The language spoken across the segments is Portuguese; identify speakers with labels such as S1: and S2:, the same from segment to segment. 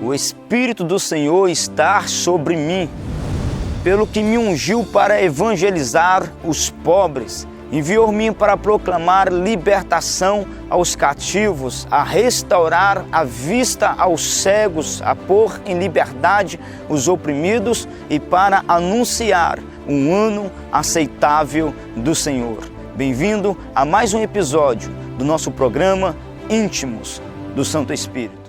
S1: O Espírito do Senhor está sobre mim, pelo que me ungiu para evangelizar os pobres, enviou-me para proclamar libertação aos cativos, a restaurar a vista aos cegos, a pôr em liberdade os oprimidos e para anunciar um ano aceitável do Senhor. Bem-vindo a mais um episódio do nosso programa Íntimos do Santo Espírito.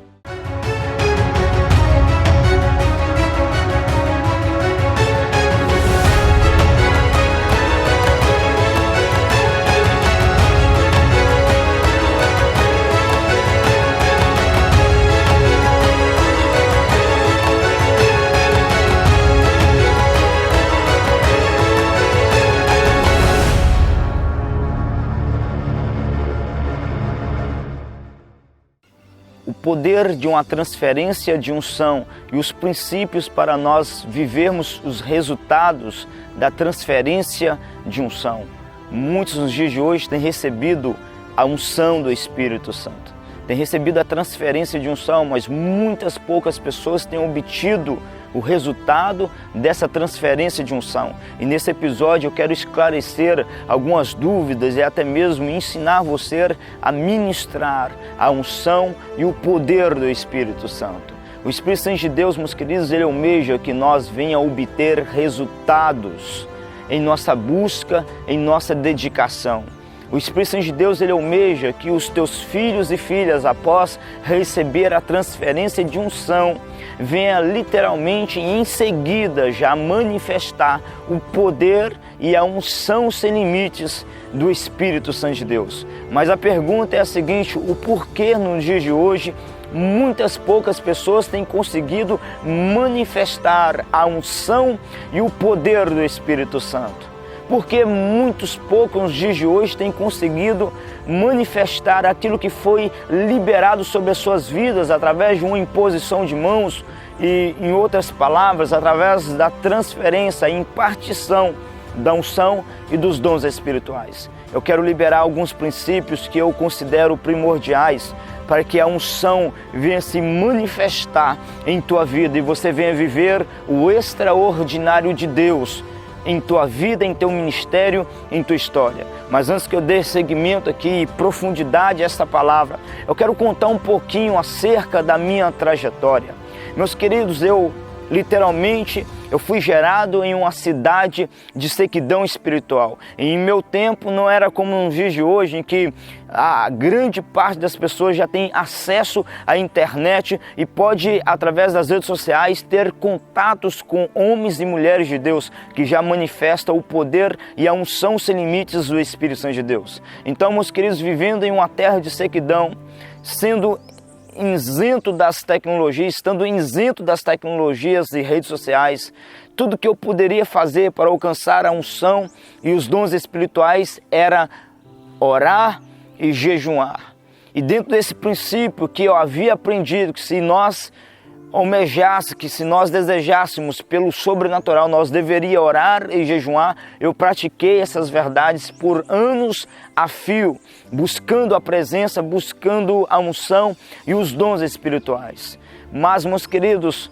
S1: O poder de uma transferência de unção e os princípios para nós vivermos os resultados da transferência de unção. Muitos nos dias de hoje têm recebido a unção do Espírito Santo, têm recebido a transferência de unção, mas poucas pessoas têm obtido o resultado dessa transferência de unção. E nesse episódio eu quero esclarecer algumas dúvidas e até mesmo ensinar você a ministrar a unção e o poder do Espírito Santo. O Espírito Santo de Deus, meus queridos, ele almeja que nós venhamos a obter resultados em nossa busca, em nossa dedicação. O Espírito Santo de Deus, ele almeja que os teus filhos e filhas, após receber a transferência de unção, venha literalmente em seguida já manifestar o poder e a unção sem limites do Espírito Santo de Deus. Mas a pergunta é a seguinte: o porquê nos dias de hoje poucas pessoas têm conseguido manifestar a unção e o poder do Espírito Santo? Porque poucos nos dias de hoje têm conseguido manifestar aquilo que foi liberado sobre as suas vidas através de uma imposição de mãos e, em outras palavras, através da transferência e impartição da unção e dos dons espirituais. Eu quero liberar alguns princípios que eu considero primordiais para que a unção venha se manifestar em tua vida e você venha viver o extraordinário de Deus em tua vida, em teu ministério, em tua história. Mas antes que eu dê seguimento aqui e profundidade a essa palavra, eu quero contar um pouquinho acerca da minha trajetória. Meus queridos, eu fui gerado em uma cidade de sequidão espiritual. E em meu tempo não era como nos dias de hoje, em que a grande parte das pessoas já tem acesso à internet e pode, através das redes sociais, ter contatos com homens e mulheres de Deus que já manifestam o poder e a unção sem limites do Espírito Santo de Deus. Então, meus queridos, vivendo em uma terra de sequidão, estando isento das tecnologias e redes sociais, tudo que eu poderia fazer para alcançar a unção e os dons espirituais era orar e jejuar. E dentro desse princípio que eu havia aprendido, que se nós desejássemos pelo sobrenatural, nós deveríamos orar e jejuar, eu pratiquei essas verdades por anos a fio, buscando a presença, buscando a unção e os dons espirituais. Mas, meus queridos,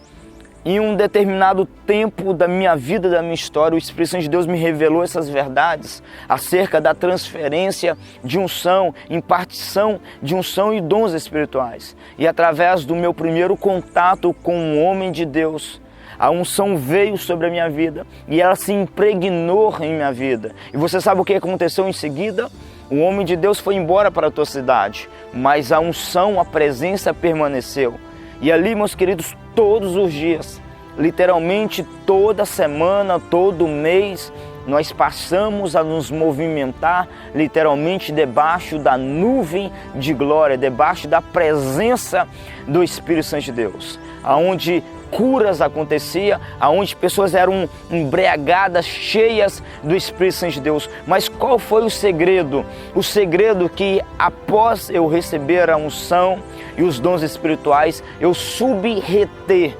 S1: em um determinado tempo da minha vida, da minha história, o Espírito Santo de Deus me revelou essas verdades acerca da transferência de unção, impartição de unção e dons espirituais. E através do meu primeiro contato com um homem de Deus, a unção veio sobre a minha vida e ela se impregnou em minha vida. E você sabe o que aconteceu em seguida? O homem de Deus foi embora para a tua cidade, mas a unção, a presença permaneceu. E ali, meus queridos, todos os dias, literalmente toda semana, todo mês, nós passamos a nos movimentar literalmente debaixo da nuvem de glória, debaixo da presença do Espírito Santo de Deus, aonde curas aconteciam, aonde pessoas eram embriagadas, cheias do Espírito Santo de Deus. Mas qual foi o segredo? O segredo que após eu receber a unção e os dons espirituais, eu soube reter.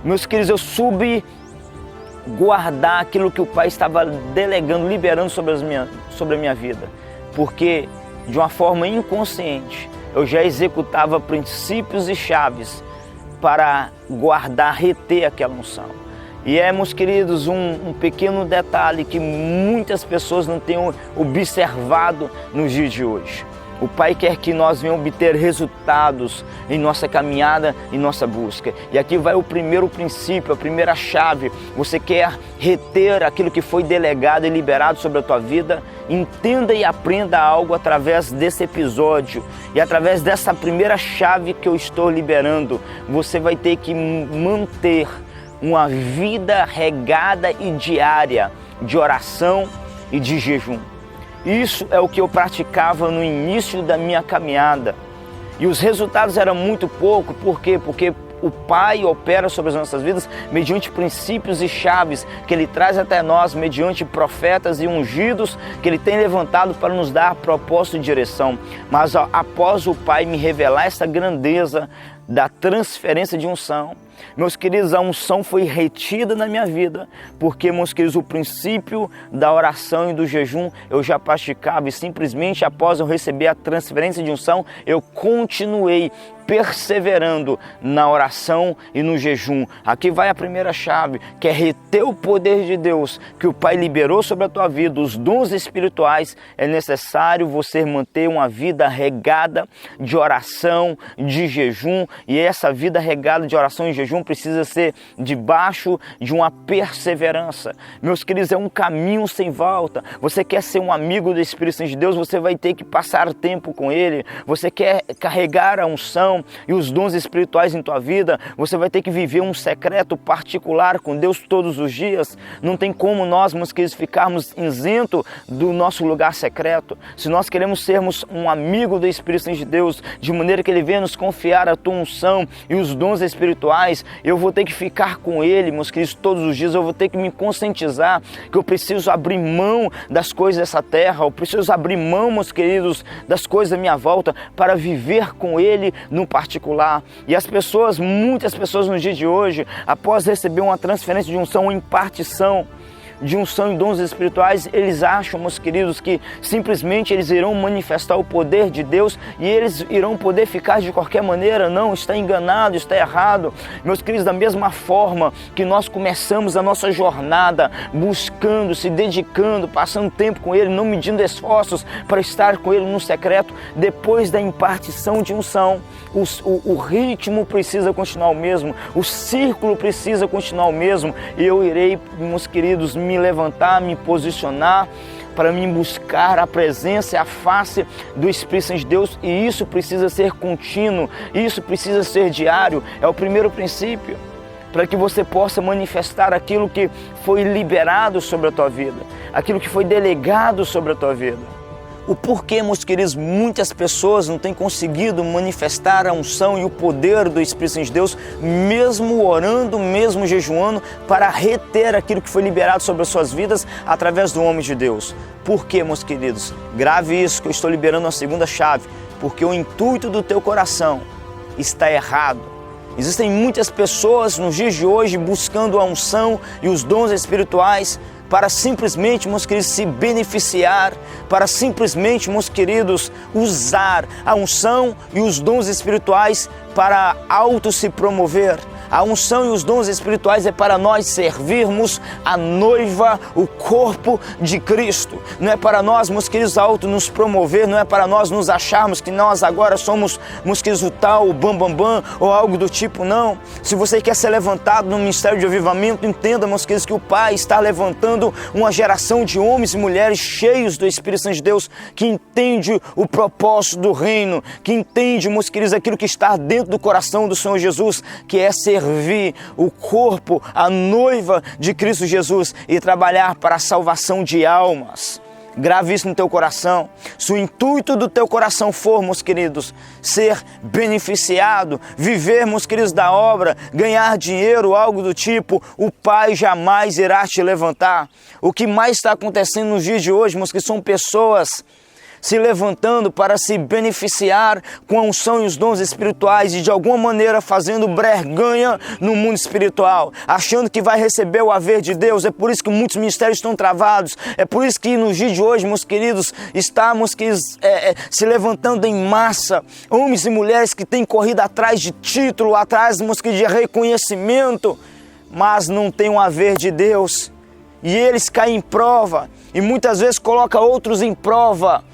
S1: Meus queridos, eu soube guardar aquilo que o Pai estava delegando, liberando sobre a minha vida. Porque de uma forma inconsciente, eu já executava princípios e chaves para guardar, reter aquela unção. E meus queridos, um pequeno detalhe que muitas pessoas não têm observado nos dias de hoje. O Pai quer que nós venhamos obter resultados em nossa caminhada, em nossa busca. E aqui vai o primeiro princípio, a primeira chave. Você quer reter aquilo que foi delegado e liberado sobre a tua vida? Entenda e aprenda algo através desse episódio. E através dessa primeira chave que eu estou liberando, você vai ter que manter uma vida regada e diária de oração e de jejum. Isso é o que eu praticava no início da minha caminhada. E os resultados eram muito pouco. Por quê? Porque o Pai opera sobre as nossas vidas mediante princípios e chaves que Ele traz até nós, mediante profetas e ungidos que Ele tem levantado para nos dar propósito e direção. Mas após o Pai me revelar essa grandeza da transferência de unção, meus queridos, a unção foi retida na minha vida, porque, meus queridos, o princípio da oração e do jejum eu já praticava, e simplesmente após eu receber a transferência de unção, eu continuei perseverando na oração e no jejum. Aqui vai a primeira chave, que é reter o poder de Deus que o Pai liberou sobre a tua vida, os dons espirituais. É necessário você manter uma vida regada de oração, de jejum, e essa vida regada de oração e jejum precisa ser debaixo de uma perseverança. Meus queridos, é um caminho sem volta. Você quer ser um amigo do Espírito Santo de Deus, você vai ter que passar tempo com Ele. Você quer carregar a unção e os dons espirituais em tua vida, você vai ter que viver um secreto particular com Deus todos os dias. Não tem como nós, meus queridos, ficarmos isento do nosso lugar secreto. Se nós queremos sermos um amigo do Espírito Santo de Deus, de maneira que Ele venha nos confiar a tua unção e os dons espirituais, eu vou ter que ficar com Ele, meus queridos, todos os dias. Eu vou ter que me conscientizar que eu preciso abrir mão das coisas dessa terra, eu preciso abrir mão, meus queridos, das coisas à minha volta para viver com Ele no particular. E as pessoas, muitas pessoas no dia de hoje, após receber uma transferência de unção, uma impartição de unção e dons espirituais, eles acham, meus queridos, que simplesmente eles irão manifestar o poder de Deus e eles irão poder ficar de qualquer maneira. Não, está enganado, está errado. Meus queridos, da mesma forma que nós começamos a nossa jornada buscando, se dedicando, passando tempo com Ele, não medindo esforços para estar com Ele no secreto, depois da impartição de unção, o ritmo precisa continuar o mesmo, o círculo precisa continuar o mesmo, e eu irei, meus queridos, me levantar, me posicionar para mim buscar a presença e a face do Espírito Santo de Deus, e isso precisa ser contínuo, isso precisa ser diário. É o primeiro princípio para que você possa manifestar aquilo que foi liberado sobre a tua vida, aquilo que foi delegado sobre a tua vida. O porquê, meus queridos, muitas pessoas não têm conseguido manifestar a unção e o poder do Espírito Santo de Deus, mesmo orando, mesmo jejuando, para reter aquilo que foi liberado sobre as suas vidas através do homem de Deus. Por quê, meus queridos? Grave isso, que eu estou liberando a segunda chave. Porque o intuito do teu coração está errado. Existem muitas pessoas nos dias de hoje buscando a unção e os dons espirituais para simplesmente, meus queridos, se beneficiar, para simplesmente, meus queridos, usar a unção e os dons espirituais para auto se promover. A unção e os dons espirituais é para nós servirmos a noiva, o corpo de Cristo. Não é para nós, meus queridos, auto nos promover, não é para nós nos acharmos que nós agora somos, meus queridos, o tal, o bam, ou algo do tipo, não. Se você quer ser levantado no ministério de avivamento, entenda, meus queridos, que o Pai está levantando uma geração de homens e mulheres cheios do Espírito Santo de Deus, que entende o propósito do reino, que entende, meus queridos, aquilo que está dentro do coração do Senhor Jesus, que é servir o corpo, a noiva de Cristo Jesus, e trabalhar para a salvação de almas. Grave isso no teu coração. Se o intuito do teu coração for, meus queridos, ser beneficiado, viver, meus queridos, da obra, ganhar dinheiro, algo do tipo, o Pai jamais irá te levantar. O que mais está acontecendo nos dias de hoje, meus queridos, são pessoas se levantando para se beneficiar com a unção e os dons espirituais e de alguma maneira fazendo breganha no mundo espiritual, achando que vai receber o haver de Deus. É por isso que muitos ministérios estão travados, é por isso que nos dias de hoje, meus queridos, estamos se levantando em massa, homens e mulheres que têm corrido atrás de título, atrás de reconhecimento, mas não tem o haver de Deus. E eles caem em prova, e muitas vezes coloca outros em prova,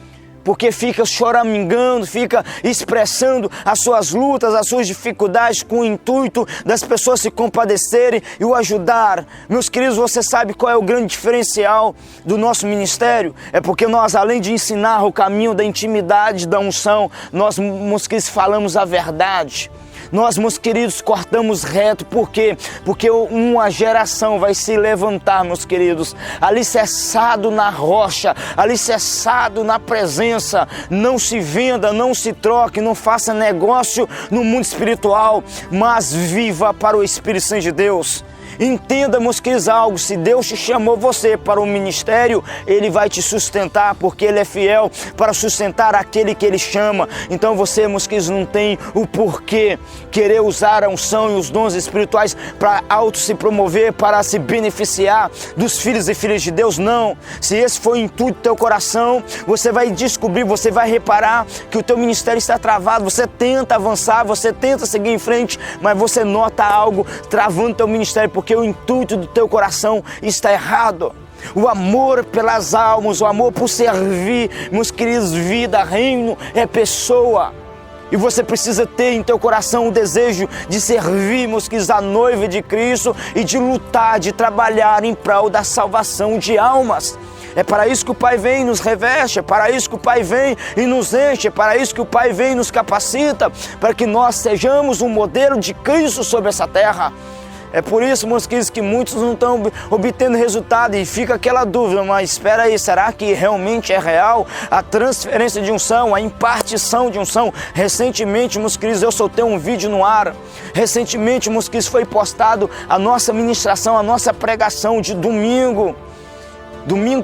S1: porque fica choramingando, fica expressando as suas lutas, as suas dificuldades com o intuito das pessoas se compadecerem e o ajudar. Meus queridos, você sabe qual é o grande diferencial do nosso ministério? É porque nós, além de ensinar o caminho da intimidade, da unção, nós, meus queridos, falamos a verdade. Nós, meus queridos, cortamos reto. Por quê? Porque uma geração vai se levantar, meus queridos, alicerçado na rocha, alicerçado na presença. Não se venda, não se troque, não faça negócio no mundo espiritual, mas viva para o Espírito Santo de Deus. Entenda, meus queridos, algo: se Deus te chamou você para o ministério, Ele vai te sustentar, porque Ele é fiel para sustentar aquele que Ele chama. Então você, meus queridos, não tem o porquê querer usar a unção e os dons espirituais para se promover, para se beneficiar dos filhos e filhas de Deus. Não. Se esse for o intuito do teu coração, você vai descobrir, você vai reparar que o teu ministério está travado. Você tenta avançar, você tenta seguir em frente, mas você nota algo travando o teu ministério, porque o intuito do teu coração está errado. O amor pelas almas, o amor por servir, meus queridos, vida, reino, é pessoa. E você precisa ter em teu coração o desejo de servir, meus queridos, a noiva de Cristo e de lutar, de trabalhar em prol da salvação de almas. É para isso que o Pai vem e nos reveste, é para isso que o Pai vem e nos enche, é para isso que o Pai vem e nos capacita, para que nós sejamos um modelo de Cristo sobre essa terra. É por isso, meus queridos, que muitos não estão obtendo resultado e fica aquela dúvida: mas espera aí, será que realmente é real a transferência de unção, a impartição de unção? Recentemente, meus queridos, eu soltei um vídeo no ar. Recentemente, meus queridos, foi postado a nossa ministração, a nossa pregação de domingo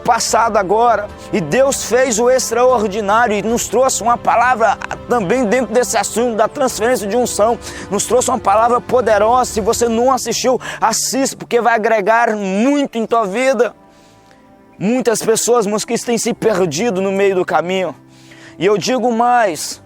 S1: passado agora, e Deus fez o extraordinário e nos trouxe uma palavra também dentro desse assunto da transferência de unção. Nos trouxe uma palavra poderosa. Se você não assistiu, assista, porque vai agregar muito em tua vida. Muitas pessoas, meus queridos, têm se perdido no meio do caminho. E eu digo mais: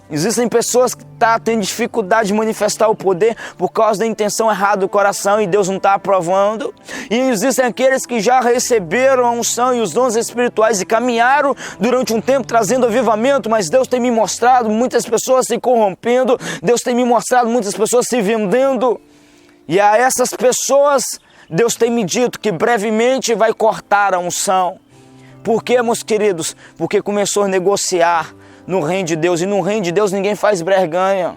S1: existem pessoas que têm dificuldade de manifestar o poder por causa da intenção errada do coração e Deus não está aprovando. E existem aqueles que já receberam a unção e os dons espirituais e caminharam durante um tempo trazendo avivamento, mas Deus tem me mostrado muitas pessoas se corrompendo, Deus tem me mostrado muitas pessoas se vendendo. E a essas pessoas, Deus tem me dito que brevemente vai cortar a unção. Por quê, meus queridos? Porque começou a negociar no reino de Deus, e no reino de Deus ninguém faz breganha.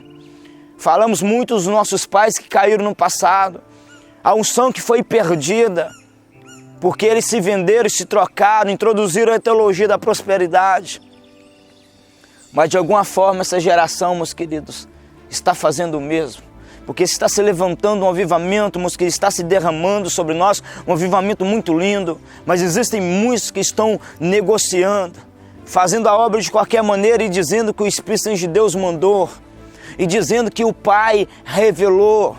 S1: Falamos muito dos nossos pais que caíram no passado, a unção que foi perdida, porque eles se venderam, se trocaram, introduziram a teologia da prosperidade. Mas de alguma forma essa geração, meus queridos, está fazendo o mesmo, porque está se levantando um avivamento, meus queridos, está se derramando sobre nós, um avivamento muito lindo, mas existem muitos que estão negociando, fazendo a obra de qualquer maneira e dizendo que o Espírito Santo de Deus mandou, e dizendo que o Pai revelou.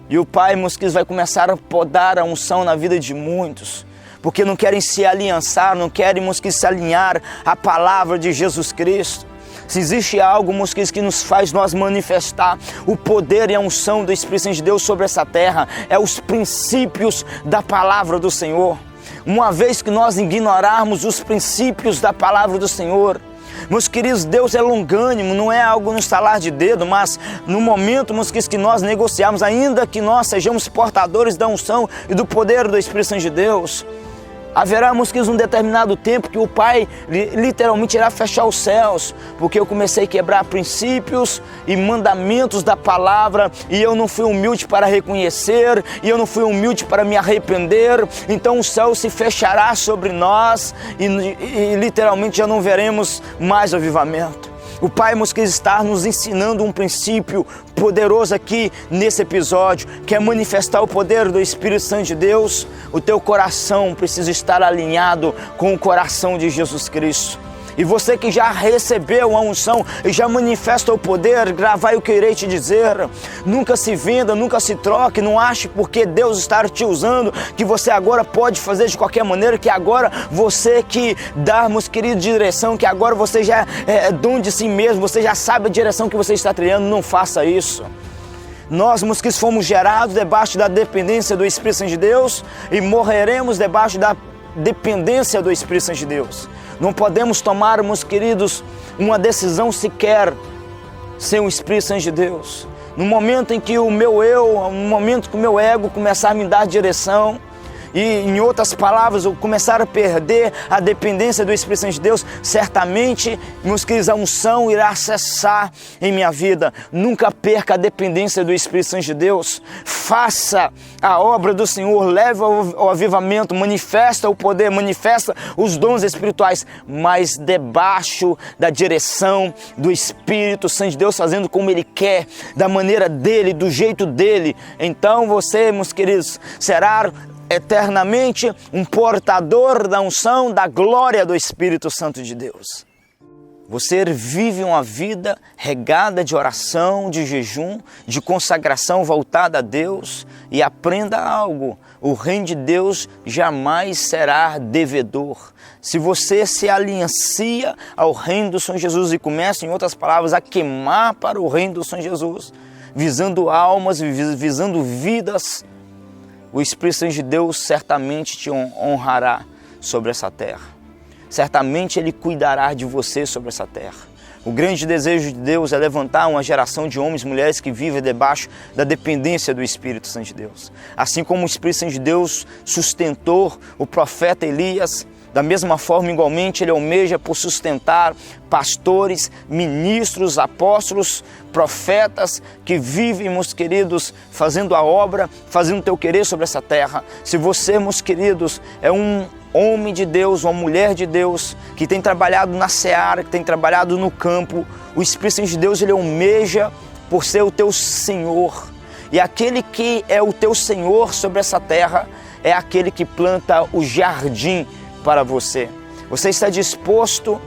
S1: E o Pai, meus queridos, vai começar a podar a unção na vida de muitos, porque não querem se aliançar, não querem, meus queridos, se alinhar à palavra de Jesus Cristo. Se existe algo, meus queridos, que nos faz nós manifestar o poder e a unção do Espírito Santo de Deus sobre essa terra, é os princípios da palavra do Senhor. Uma vez que nós ignorarmos os princípios da palavra do Senhor, meus queridos, Deus é longânimo, não é algo no estalar de dedo, mas no momento, meus queridos, que nós negociarmos, ainda que nós sejamos portadores da unção e do poder do Espírito Santo de Deus, haverá, meus queridos, um determinado tempo que o Pai literalmente irá fechar os céus, porque eu comecei a quebrar princípios e mandamentos da palavra, e eu não fui humilde para reconhecer, e eu não fui humilde para me arrepender. Então o céu se fechará sobre nós e literalmente já não veremos mais avivamento. O Pai, meus queridos, está nos ensinando um princípio poderoso aqui nesse episódio, que é manifestar o poder do Espírito Santo de Deus. O teu coração precisa estar alinhado com o coração de Jesus Cristo. E você que já recebeu a unção e já manifesta o poder, gravai o que eu irei te dizer. Nunca se venda, nunca se troque, não ache porque Deus está te usando, que você agora pode fazer de qualquer maneira, que agora você que dá, meus queridos, direção, que agora você já é dono de si mesmo, você já sabe a direção que você está trilhando. Não faça isso. Nós, meus queridos, fomos gerados debaixo da dependência do Espírito Santo de Deus e morreremos debaixo da dependência do Espírito Santo de Deus. Não podemos tomar, meus queridos, uma decisão sequer sem o Espírito Santo de Deus. No momento em que o meu eu, no momento que o meu ego começar a me dar direção, e em outras palavras, eu começar a perder a dependência do Espírito Santo de Deus, certamente, meus queridos, a unção irá cessar em minha vida. Nunca perca a dependência do Espírito Santo de Deus. Faça a obra do Senhor, leve ao avivamento, manifesta o poder, manifesta os dons espirituais, mas debaixo da direção do Espírito Santo de Deus, fazendo como Ele quer, da maneira dEle, do jeito dEle. Então você, meus queridos, será eternamente um portador da unção, da glória do Espírito Santo de Deus. Você vive uma vida regada de oração, de jejum, de consagração voltada a Deus, e aprenda algo: o reino de Deus jamais será devedor. Se você se aliancia ao reino do Senhor Jesus e começa, em outras palavras, a queimar para o reino do Senhor Jesus, visando almas, visando vidas, o Espírito Santo de Deus certamente te honrará sobre essa terra. Certamente Ele cuidará de você sobre essa terra. O grande desejo de Deus é levantar uma geração de homens e mulheres que vivem debaixo da dependência do Espírito Santo de Deus. Assim como o Espírito Santo de Deus sustentou o profeta Elias, da mesma forma, igualmente, Ele almeja por sustentar pastores, ministros, apóstolos, profetas que vivem, meus queridos, fazendo a obra, fazendo o teu querer sobre essa terra. Se você, meus queridos, é um homem de Deus, uma mulher de Deus, que tem trabalhado na seara, que tem trabalhado no campo, o Espírito Santo de Deus, Ele almeja por ser o teu Senhor. E aquele que é o teu Senhor sobre essa terra é aquele que planta o jardim para você. Você está disposto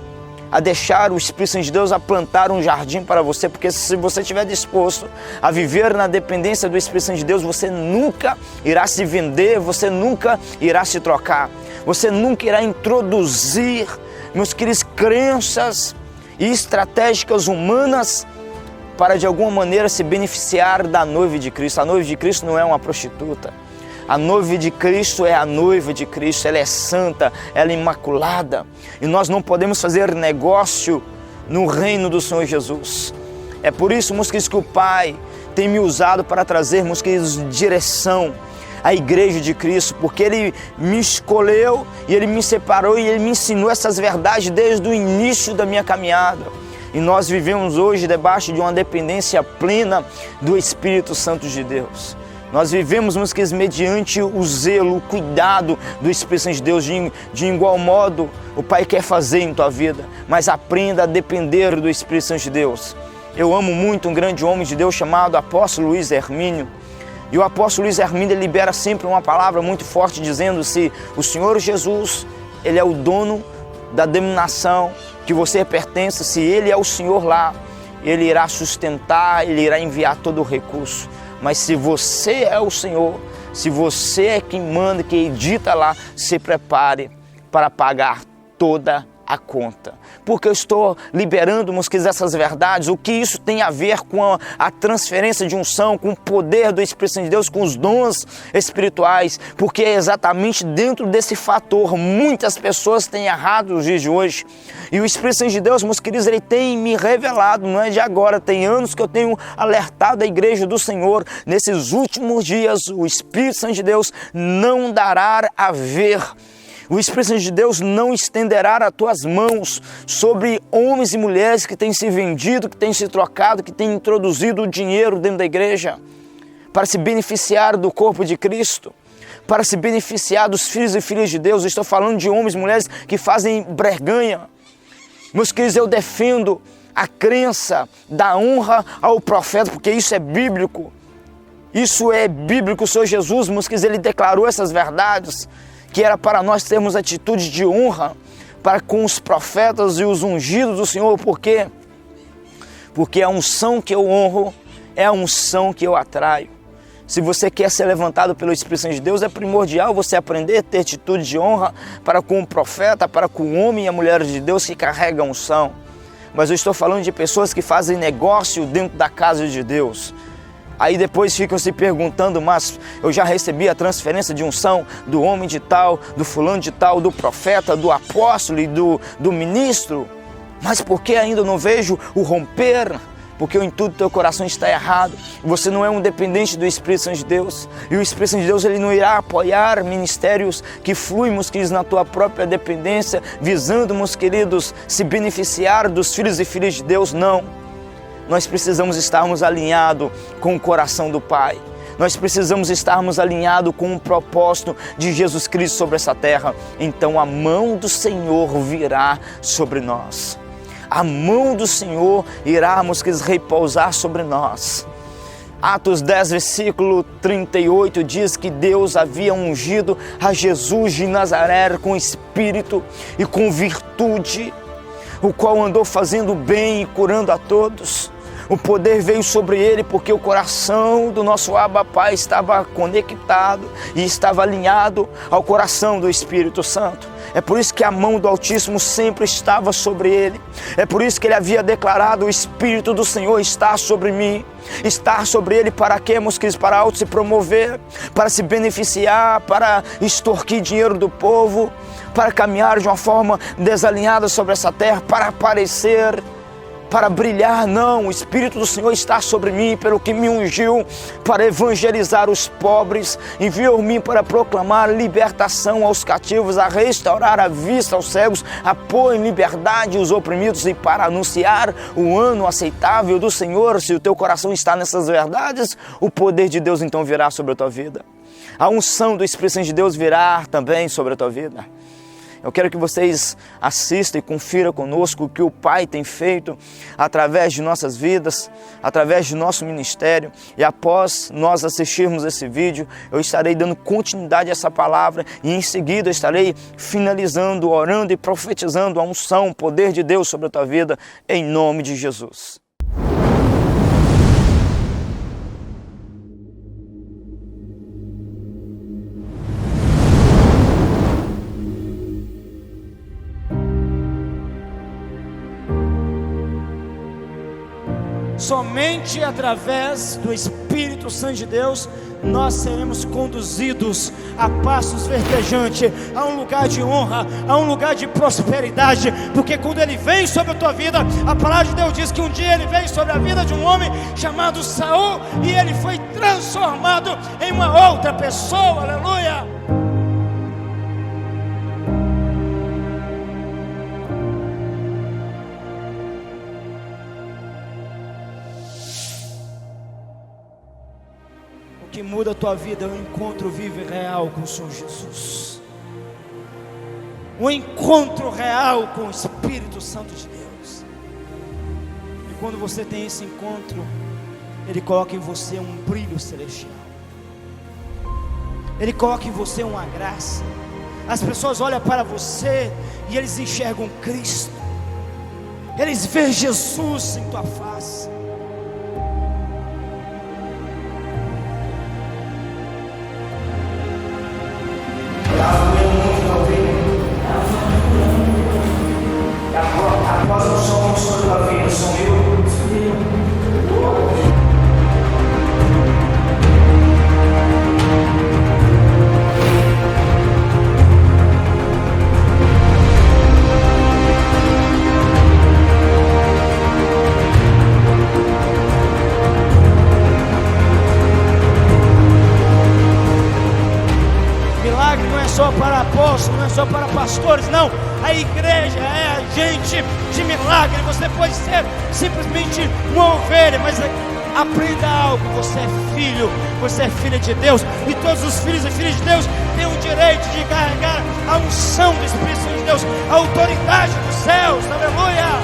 S1: a deixar o Espírito Santo de Deus a plantar um jardim para você? Porque se você estiver disposto a viver na dependência do Espírito Santo de Deus, você nunca irá se vender, você nunca irá se trocar, você nunca irá introduzir, meus queridos, crenças e estratégicas humanas para de alguma maneira se beneficiar da noiva de Cristo. A noiva de Cristo não é uma prostituta. A noiva de Cristo é a noiva de Cristo, ela é santa, ela é imaculada. E nós não podemos fazer negócio no reino do Senhor Jesus. É por isso, meus queridos, que o Pai tem me usado para trazer, meus queridos, direção à igreja de Cristo, porque Ele me escolheu e Ele me separou e Ele me ensinou essas verdades desde o início da minha caminhada. E nós vivemos hoje debaixo de uma dependência plena do Espírito Santo de Deus. Nós vivemos, meus queridos, mediante o zelo, o cuidado do Espírito Santo de Deus. De igual modo, o Pai quer fazer em tua vida, mas aprenda a depender do Espírito Santo de Deus. Eu amo muito um grande homem de Deus chamado Apóstolo Luiz Hermínio. E o Apóstolo Luiz Hermínio, ele libera sempre uma palavra muito forte, dizendo: se o Senhor Jesus, Ele é o dono da denominação que você pertence, se Ele é o Senhor lá, Ele irá sustentar, Ele irá enviar todo o recurso. Mas se você é o Senhor, se você é quem manda, quem edita lá, se prepare para pagar toda a conta. Porque eu estou liberando, meus queridos, essas verdades. O que isso tem a ver com a transferência de unção, com o poder do Espírito Santo de Deus, com os dons espirituais? Porque é exatamente dentro desse fator muitas pessoas têm errado nos dias de hoje. E o Espírito Santo de Deus, meus queridos, Ele tem me revelado, não é de agora, tem anos que eu tenho alertado a igreja do Senhor. Nesses últimos dias, o Espírito Santo de Deus não dará a ver. O Espírito Santo de Deus não estenderá as tuas mãos sobre homens e mulheres que têm se vendido, que têm se trocado, que têm introduzido o dinheiro dentro da igreja para se beneficiar do corpo de Cristo, para se beneficiar dos filhos e filhas de Deus. Eu estou falando de homens e mulheres que fazem breganha. Meus queridos, eu defendo a crença da honra ao profeta, porque isso é bíblico. Isso é bíblico. O Senhor Jesus, meus queridos, Ele declarou essas verdades, que era para nós termos atitude de honra para com os profetas e os ungidos do Senhor. Por quê? Porque a unção que eu honro é a unção que eu atraio. Se você quer ser levantado pelo Espírito Santo de Deus, é primordial você aprender a ter atitude de honra para com o profeta, para com o homem e a mulher de Deus que carregam a unção. Mas eu estou falando de pessoas que fazem negócio dentro da casa de Deus. Aí depois ficam se perguntando, mas eu já recebi a transferência de unção do homem de tal, do fulano de tal, do profeta, do apóstolo e do ministro. Mas por que ainda não vejo o romper? Porque o intuito do teu coração está errado. Você não é um dependente do Espírito Santo de Deus. E o Espírito Santo de Deus, ele não irá apoiar ministérios que fluem, meus queridos, na tua própria dependência, visando, meus queridos, se beneficiar dos filhos e filhas de Deus. Não. Nós precisamos estarmos alinhados com o coração do Pai. Nós precisamos estarmos alinhados com o propósito de Jesus Cristo sobre essa terra. Então a mão do Senhor virá sobre nós. A mão do Senhor irá, meus queridos, repousar sobre nós. Atos 10, versículo 38 diz que Deus havia ungido a Jesus de Nazaré com espírito e com virtude, o qual andou fazendo bem e curando a todos. O poder veio sobre ele porque o coração do nosso Abba Pai estava conectado e estava alinhado ao coração do Espírito Santo. É por isso que a mão do Altíssimo sempre estava sobre ele. É por isso que ele havia declarado: o Espírito do Senhor está sobre mim. Estar sobre ele para quê, meus queridos? Para auto se promover, para se beneficiar, para extorquir dinheiro do povo, para caminhar de uma forma desalinhada sobre essa terra, para aparecer, para brilhar. Não, o Espírito do Senhor está sobre mim, pelo que me ungiu para evangelizar os pobres, enviou-me para proclamar libertação aos cativos, a restaurar a vista aos cegos, a pôr em liberdade os oprimidos e para anunciar o ano aceitável do Senhor. Se o teu coração está nessas verdades, o poder de Deus então virá sobre a tua vida. A unção do Espírito Santo de Deus virá também sobre a tua vida. Eu quero que vocês assistam e confiram conosco o que o Pai tem feito através de nossas vidas, através de nosso ministério. E após nós assistirmos esse vídeo, eu estarei dando continuidade a essa palavra e em seguida eu estarei finalizando, orando e profetizando a unção, o poder de Deus sobre a tua vida, em nome de Jesus.
S2: Somente através do Espírito Santo de Deus nós seremos conduzidos a passos verdejantes, a um lugar de honra, a um lugar de prosperidade. Porque quando ele vem sobre a tua vida, a palavra de Deus diz que um dia ele veio sobre a vida de um homem chamado Saul e ele foi transformado em uma outra pessoa. Aleluia! O que muda a tua vida é um encontro vivo e real com o Senhor Jesus. Um encontro real com o Espírito Santo de Deus. E quando você tem esse encontro, Ele coloca em você um brilho celestial. Ele coloca em você uma graça. As pessoas olham para você e eles enxergam Cristo. Eles veem Jesus em tua face.
S1: Após o som sobre a vida, sumiu.
S2: Milagre não é só para apóstolos, não é só para pastores, não. A igreja é agente de milagre. Você pode ser simplesmente uma ovelha, mas aprenda algo: você é filho, você é filha de Deus. E todos os filhos e filhas de Deus têm o direito de carregar a unção do Espírito Santo de Deus, a autoridade dos céus. Aleluia!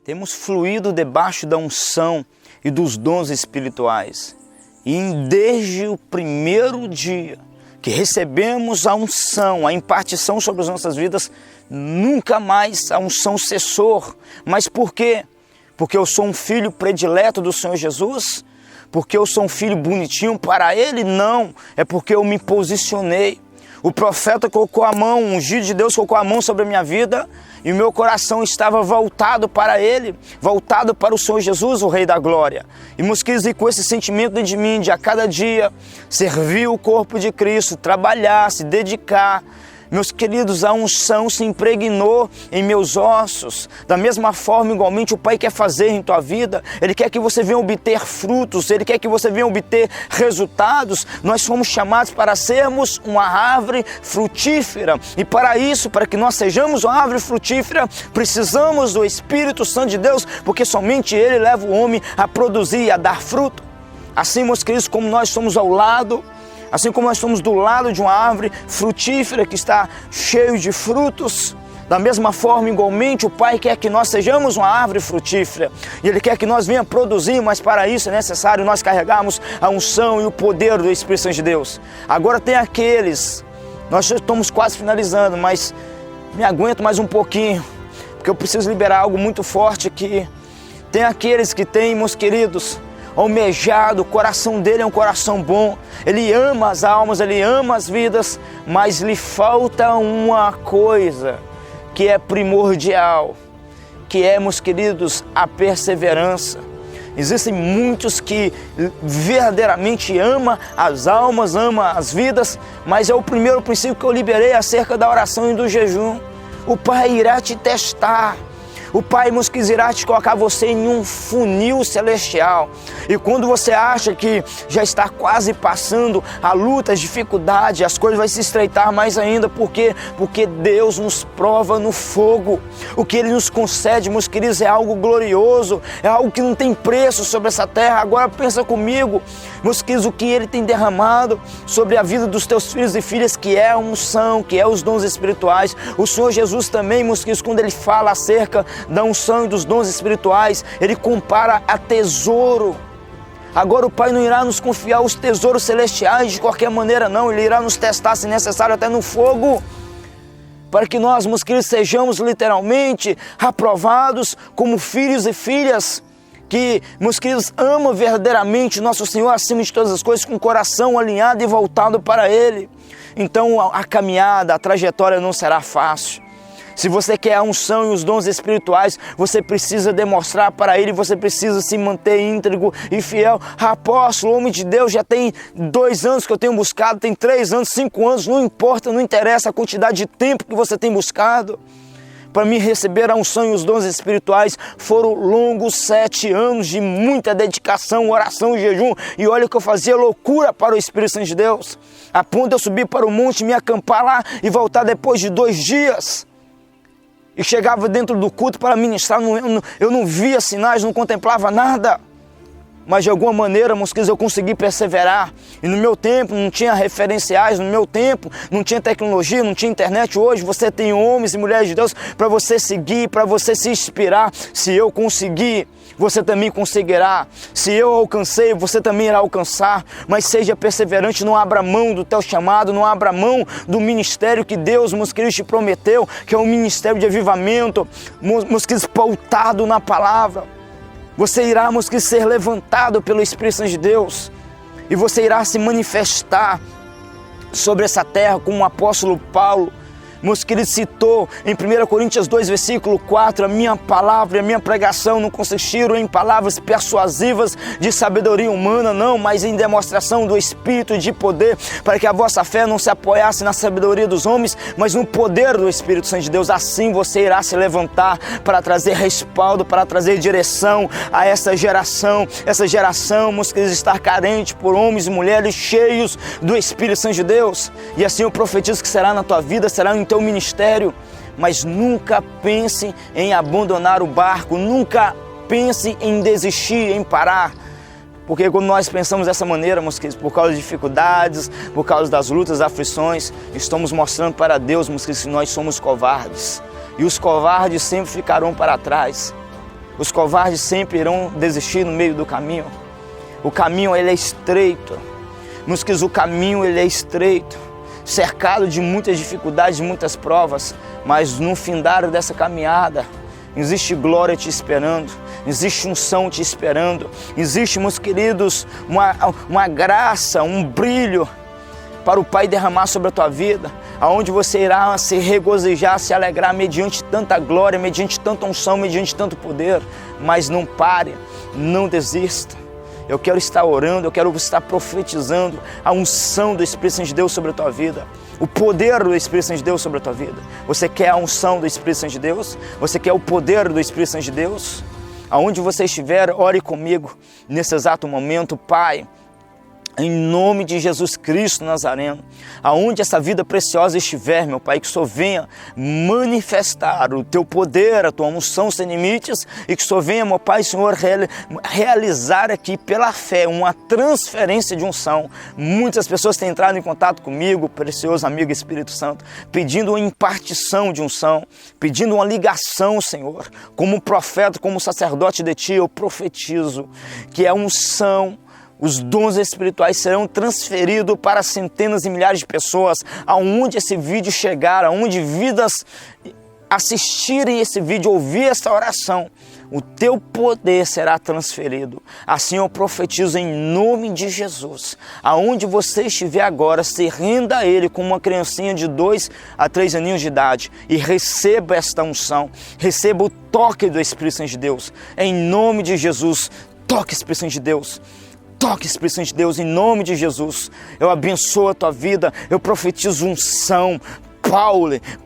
S1: temos fluído debaixo da unção e dos dons espirituais. E desde o primeiro dia que recebemos a unção, a impartição sobre as nossas vidas, nunca mais a unção cessou. Mas por quê? Porque eu sou um filho predileto do Senhor Jesus? Porque eu sou um filho bonitinho para Ele? Não, é porque eu me posicionei. O profeta colocou a mão, o ungido de Deus colocou a mão sobre a minha vida e o meu coração estava voltado para Ele, voltado para o Senhor Jesus, o Rei da Glória. E meus queridos, e com esse sentimento dentro de mim, de a cada dia servir o corpo de Cristo, trabalhar, se dedicar, meus queridos, a unção se impregnou em meus ossos. Da mesma forma, igualmente, o Pai quer fazer em tua vida. Ele quer que você venha obter frutos, Ele quer que você venha obter resultados. Nós fomos chamados para sermos uma árvore frutífera. E para isso, para que nós sejamos uma árvore frutífera, precisamos do Espírito Santo de Deus, porque somente Ele leva o homem a produzir e a dar fruto. Assim, meus queridos, como nós somos ao lado, assim como nós estamos do lado de uma árvore frutífera que está cheio de frutos, da mesma forma, igualmente, o Pai quer que nós sejamos uma árvore frutífera. E Ele quer que nós venhamos produzir, mas para isso é necessário nós carregarmos a unção e o poder do Espírito Santo de Deus. Agora tem aqueles, nós já estamos quase finalizando, mas me aguento mais um pouquinho, porque eu preciso liberar algo muito forte aqui. Tem aqueles que têm, meus queridos, almejado, o coração dele é um coração bom, ele ama as almas, ele ama as vidas, mas lhe falta uma coisa que é primordial, que é, meus queridos, a perseverança. Existem muitos que verdadeiramente amam as almas, amam as vidas, mas é o primeiro princípio que eu liberei acerca da oração e do jejum. O Pai irá te testar. O Pai, meus queridos, irá te colocar você em um funil celestial. E quando você acha que já está quase passando a luta, as dificuldades, as coisas vão se estreitar mais ainda. Por quê? Porque Deus nos prova no fogo. O que Ele nos concede, meus queridos, é algo glorioso, é algo que não tem preço sobre essa terra. Agora pensa comigo, meus queridos, o que Ele tem derramado sobre a vida dos teus filhos e filhas, que é a unção, que é os dons espirituais. O Senhor Jesus também, meus queridos, quando Ele fala acerca da unção e dos dons espirituais, Ele compara a tesouro. Agora o Pai não irá nos confiar os tesouros celestiais de qualquer maneira, não. Ele irá nos testar, se necessário, até no fogo, para que nós, meus queridos, sejamos literalmente aprovados como filhos e filhas que, meus queridos, amam verdadeiramente nosso Senhor acima de todas as coisas, com o coração alinhado e voltado para Ele. Então a caminhada, a trajetória não será fácil. Se você quer a unção e os dons espirituais, você precisa demonstrar para Ele, você precisa se manter íntegro e fiel. Apóstolo, homem de Deus, já tem 2 anos que eu tenho buscado, tem 3 anos, 5 anos, não importa, não interessa a quantidade de tempo que você tem buscado. Para mim receber a unção e os dons espirituais foram longos 7 anos de muita dedicação, oração e jejum. E olha que eu fazia loucura para o Espírito Santo de Deus, a ponto de eu subir para o monte, me acampar lá e voltar depois de 2 dias. E chegava dentro do culto para ministrar, eu não via sinais, não contemplava nada. Mas de alguma maneira, meus queridos, eu consegui perseverar. E no meu tempo não tinha referenciais, no meu tempo não tinha tecnologia, não tinha internet. Hoje você tem homens e mulheres de Deus para você seguir, para você se inspirar. Se eu conseguir, você também conseguirá. Se eu alcancei, você também irá alcançar. Mas seja perseverante, não abra mão do teu chamado, não abra mão do ministério que Deus, meus queridos, te prometeu, que é um ministério de avivamento, meus queridos, pautado na palavra. Você irá, meus queridos, ser levantado pelo Espírito Santo de Deus e você irá se manifestar sobre essa terra como o apóstolo Paulo, meus queridos, citou em 1 Coríntios 2, versículo 4, a minha palavra e a minha pregação não consistiram em palavras persuasivas de sabedoria humana, não, mas em demonstração do Espírito e de poder, para que a vossa fé não se apoiasse na sabedoria dos homens, mas no poder do Espírito Santo de Deus. Assim você irá se levantar para trazer respaldo, para trazer direção a essa geração, meus queridos, estar carente por homens e mulheres cheios do Espírito Santo de Deus. E assim eu profetizo que será na tua vida, será em teu ministério. Mas nunca pense em abandonar o barco, nunca pense em desistir, em parar. Porque quando nós pensamos dessa maneira, meus queridos, por causa das dificuldades, por causa das lutas, aflições, estamos mostrando para Deus, meus queridos, que nós somos covardes. E os covardes sempre ficarão para trás. Os covardes sempre irão desistir no meio do caminho. O caminho ele é estreito. Meus queridos, o caminho ele é estreito, cercado de muitas dificuldades, de muitas provas, mas no findar dessa caminhada existe glória te esperando, existe unção te esperando, existe, meus queridos, uma graça, um brilho para o Pai derramar sobre a tua vida, aonde você irá se regozijar, se alegrar mediante tanta glória, mediante tanta unção, mediante tanto poder. Mas não pare, não desista. Eu quero estar orando, eu quero estar profetizando a unção do Espírito Santo de Deus sobre a tua vida, o poder do Espírito Santo de Deus sobre a tua vida. Você quer a unção do Espírito Santo de Deus? Você quer o poder do Espírito Santo de Deus? Aonde você estiver, ore comigo nesse exato momento. Pai, em nome de Jesus Cristo Nazareno, aonde essa vida preciosa estiver, meu Pai, que o Senhor venha manifestar o Teu poder, a Tua unção sem limites, e que o Senhor venha, meu Pai, Senhor, realizar aqui pela fé uma transferência de unção. Muitas pessoas têm entrado em contato comigo, precioso amigo Espírito Santo, pedindo uma impartição de unção, pedindo uma ligação, Senhor. Como profeta, como sacerdote de Ti, eu profetizo que a unção, os dons espirituais serão transferidos para centenas e milhares de pessoas, aonde esse vídeo chegar, aonde vidas assistirem esse vídeo, ouvir essa oração, o teu poder será transferido. Assim eu profetizo em nome de Jesus. Aonde você estiver agora, se renda a Ele como uma criancinha de 2 a 3 aninhos de idade e receba esta unção, receba o toque do Espírito Santo de Deus. Em nome de Jesus, toque Espírito Santo de Deus. Toque, Espírito Santo de Deus, em nome de Jesus. Eu abençoo a tua vida, eu profetizo unção,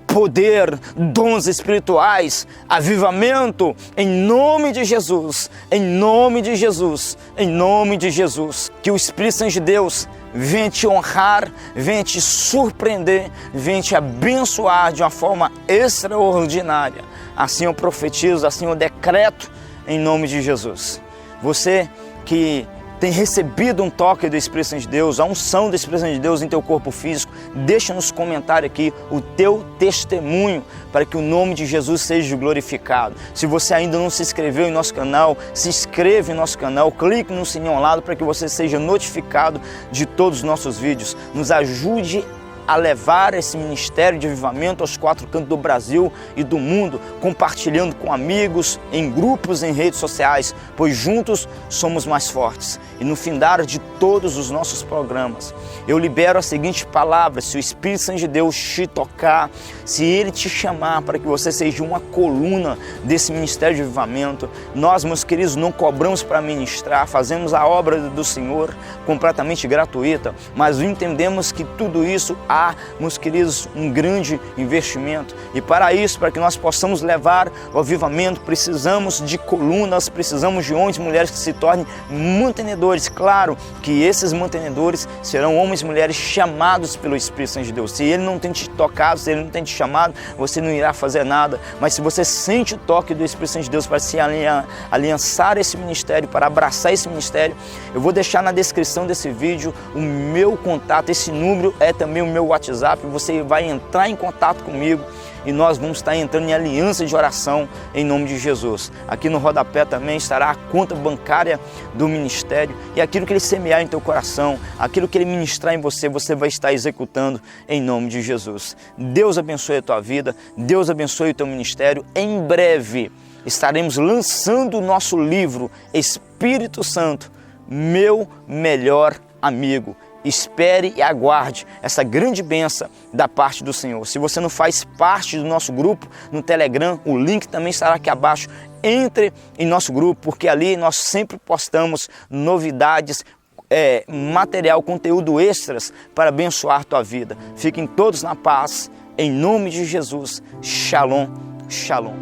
S1: poder, dons espirituais, avivamento, em nome de Jesus, em nome de Jesus, em nome de Jesus. Que o Espírito Santo de Deus venha te honrar, venha te surpreender, venha te abençoar de uma forma extraordinária. Assim eu profetizo, assim eu decreto, em nome de Jesus. Você que tem recebido um toque do Espírito Santo de Deus, a unção do Espírito Santo de Deus em teu corpo físico, deixa nos comentários aqui o teu testemunho para que o nome de Jesus seja glorificado. Se você ainda não se inscreveu em nosso canal, se inscreva em nosso canal, clique no sininho ao lado para que você seja notificado de todos os nossos vídeos. Nos ajude a levar esse ministério de avivamento aos 4 cantos do Brasil e do mundo, compartilhando com amigos, em grupos, em redes sociais, pois juntos somos mais fortes. E no findar de todos os nossos programas, eu libero a seguinte palavra: se o Espírito Santo de Deus te tocar, se Ele te chamar para que você seja uma coluna desse ministério de avivamento, nós, meus queridos, não cobramos para ministrar, fazemos a obra do Senhor completamente gratuita, mas entendemos que tudo isso há, meus queridos, um grande investimento. E para isso, para que nós possamos levar o avivamento, precisamos de colunas, precisamos de homens e mulheres que se tornem mantenedores. Claro que esses mantenedores serão homens e mulheres chamados pelo Espírito Santo de Deus. Se Ele não tem te tocado, se Ele não tem te chamado, você não irá fazer nada. Mas se você sente o toque do Espírito Santo de Deus para se aliançar esse ministério, para abraçar esse ministério, eu vou deixar na descrição desse vídeo o meu contato. Esse número é também o meu WhatsApp. Você vai entrar em contato comigo e nós vamos estar entrando em aliança de oração em nome de Jesus. Aqui no rodapé também estará a conta bancária do ministério, e aquilo que Ele semear em teu coração, aquilo que Ele ministrar em você, você vai estar executando em nome de Jesus. Deus abençoe a tua vida, Deus abençoe o teu ministério. Em breve estaremos lançando o nosso livro Espírito Santo, meu melhor amigo. Espere e aguarde essa grande bênção da parte do Senhor. Se você não faz parte do nosso grupo no Telegram, o link também estará aqui abaixo. Entre em nosso grupo, porque ali nós sempre postamos novidades, material, conteúdo extras para abençoar a tua vida. Fiquem todos na paz, em nome de Jesus. Shalom, shalom.